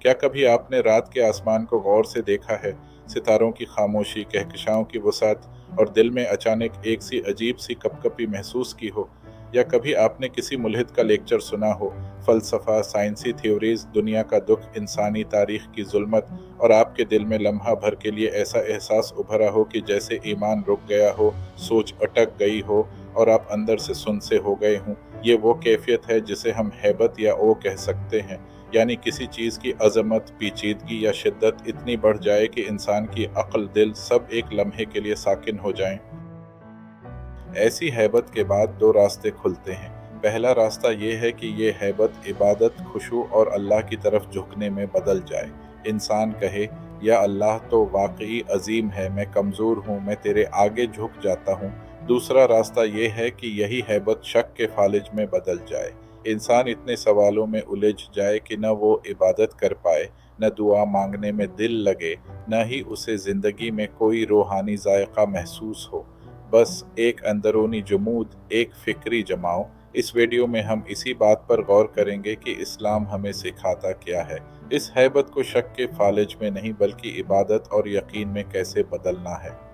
क्या कभी आपने रात के आसमान को गौर से देखा है? सितारों की खामोशी, कहकशाओं की वसात और दिल में अचानक एक सी अजीब सी कपकपी महसूस की हो? या कभी आपने किसी मुल्हिद का लेक्चर सुना हो, फ़लसफ़ा, साइंसी थ्योरीज़, दुनिया का दुख, इंसानी तारीख़ की ज़ुल्मत, और आपके दिल में लम्हा भर के लिए ऐसा एहसास उभरा हो कि जैसे ईमान रुक गया हो, सोच अटक गई हो और आप अंदर से सुन्न से हो गए हों? ये वो कैफ़ियत है जिसे हम हैबत या ओ कह सकते हैं। यानी किसी चीज़ की अज़मत, पेचीदगी या शिद्दत इतनी बढ़ जाए कि इंसान की अक्ल, दिल सब एक लम्हे के लिए साकिन हो जाएं। ऐसी हैबत के बाद दो रास्ते खुलते हैं। पहला रास्ता ये है कि ये हैबत इबादत, खुशू और अल्लाह की तरफ झुकने में बदल जाए। इंसान कहे, या अल्लाह तो वाकई अजीम है, मैं कमज़ोर हूँ, मैं तेरे आगे झुक जाता हूँ। दूसरा रास्ता ये है कि यही हैबत शक के फालिज में बदल जाए। इंसान इतने सवालों में उलझ जाए कि न वो इबादत कर पाए, न दुआ मांगने में दिल लगे, न ही उसे ज़िंदगी में कोई रूहानी ज़ायक़ा महसूस हो। बस एक अंदरूनी जमूद, एक फ़िक्री जमाव। इस वीडियो में हम इसी बात पर गौर करेंगे कि इस्लाम हमें सिखाता क्या है। इस हैबत को शक के फालिज में नहीं बल्कि इबादत और यकीन में कैसे बदलना है।